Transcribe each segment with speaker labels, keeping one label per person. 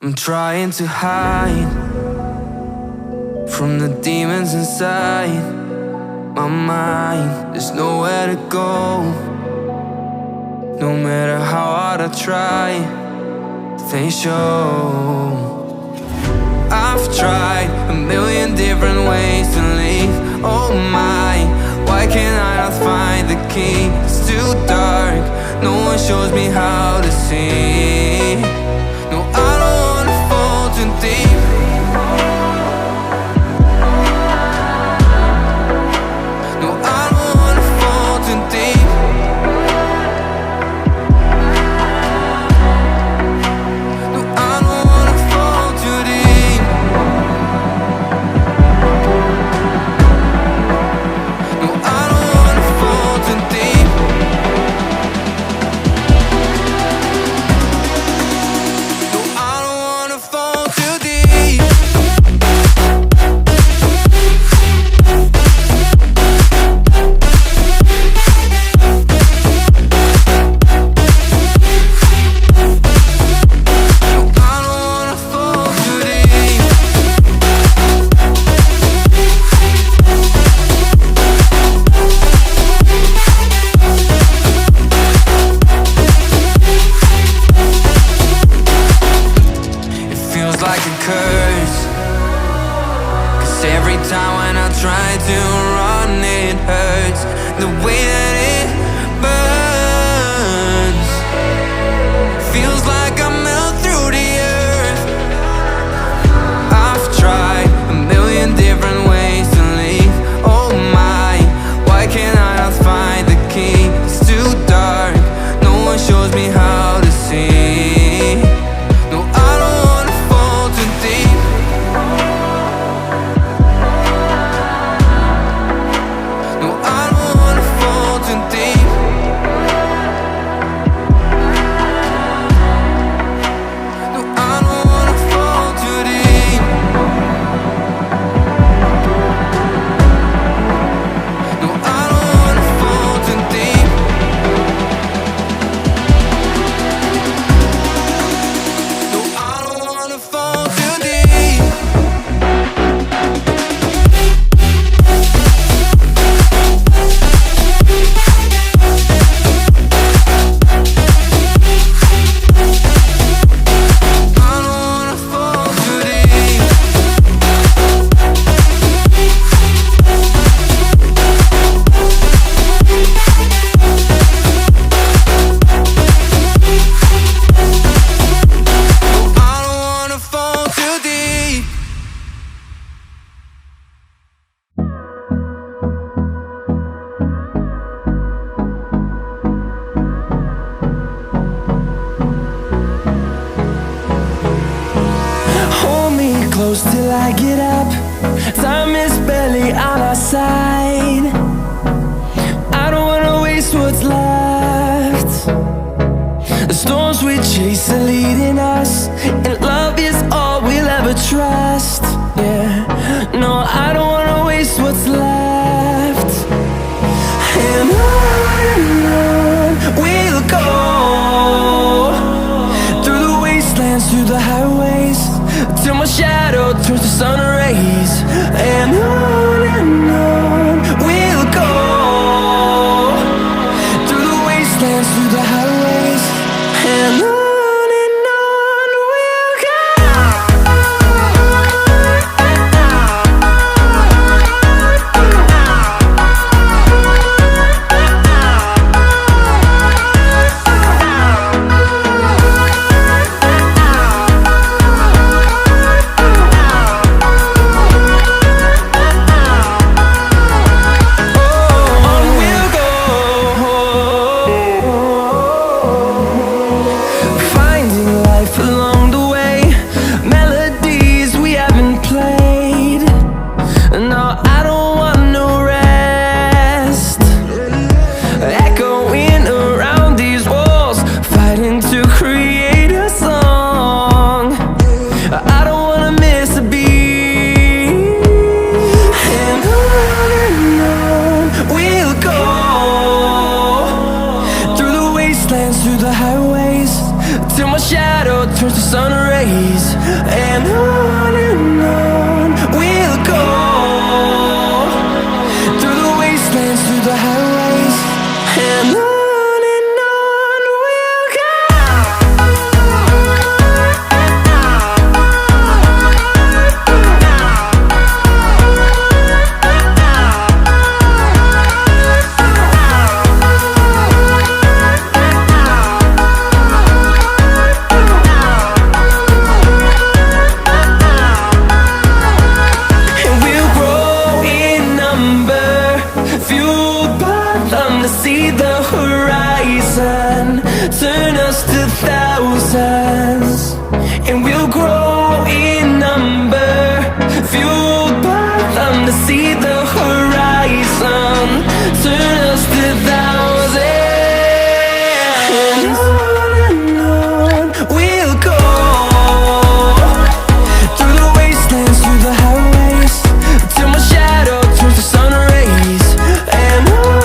Speaker 1: I'm trying to hide from the demons inside my mind. There's nowhere to go. No matter how hard I try, they show. I've tried a million different ways to leave. Oh my, why can't I not find the key? It's too dark, no one shows me how to see. No, I don't wanna fall too deep. No, I don't wanna fall too deep. No, I don't wanna fall too deep. No, I don't wanna fall too deep. No, I don't wanna fall too deep. No, I don't wanna fall too deep. It feels like a curse, 'cause every time when I try to run it hurts. The way that it burns feels like I melt through the earth. I've tried a million different ways to leave. Oh my, why can't I not find the key? It's too dark, no one shows me how to see. No, I don't wanna fall too deep. No, I don't wanna fall too deep. No, I don't wanna fall too deep. No, I don't wanna fall too deep. No, I don't wanna fall too deep. I don't wanna fall too deep. I don't wanna fall too deep.
Speaker 2: Hold me close till I get up. Time is barely on our side. I don't wanna waste what's left. The storms we chase are leading us, and love is all we'll ever trust. Yeah, no, I don't wanna waste what's left. And on we'll go, through the wastelands, through the highways, till my shadow turns to sun rays. And on we'll go, through the wastelands, through the highways. And on we'll go. and on we'll go. Through the wastelands, through the highways, and on we'll go. See the horizon turn us to thousands, and we'll grow in number, fueled by them to see the horizon turn us to thousands, and on we'll go. Through the wastelands, through the highways, till my shadow turns to sun rays, and on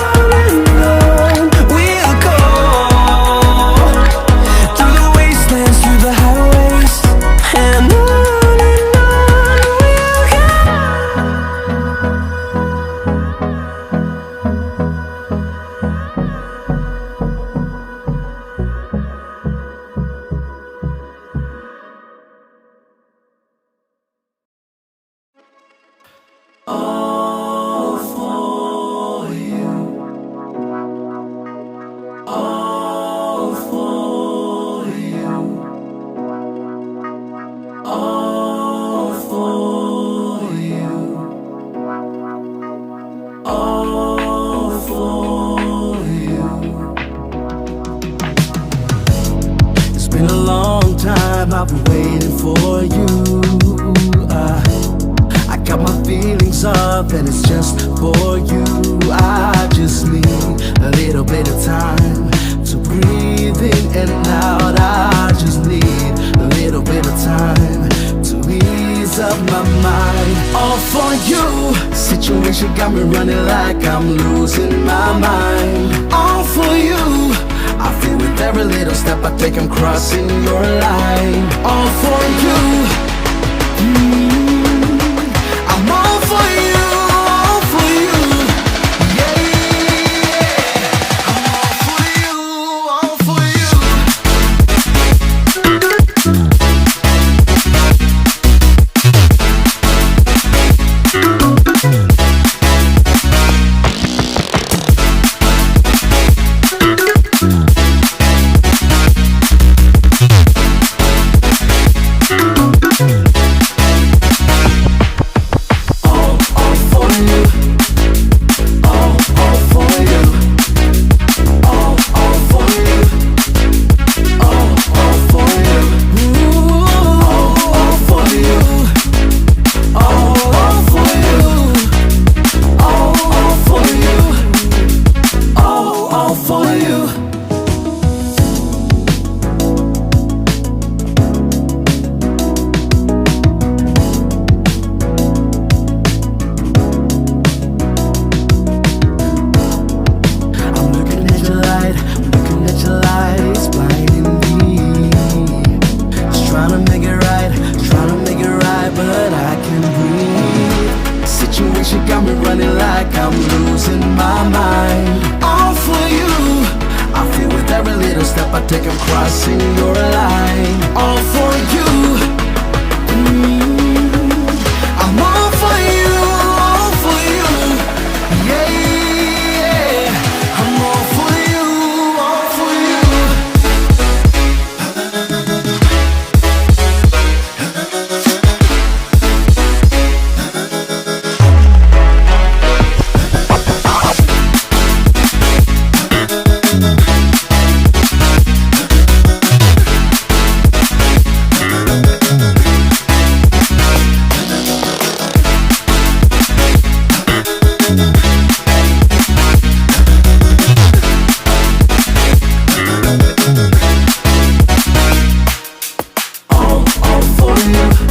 Speaker 3: I've been waiting for you. I got my feelings up and it's just for you. I just need a little bit of time to breathe in and out. I just need a little bit of time to ease up my mind. All for you. Situation got me running like I'm losing my mind. All for you. I feel with every little step I take I'm crossing your line. All for you. I'm all for you, all for you. Yeah, yeah. I'm all for you, all for you. Got me running like I'm losing my mind. All for you. I feel with every little step I take I'm crossing your line. All for you. I'm all for you, all for you. Yeah, yeah. I'm all for you, all for you. All for you.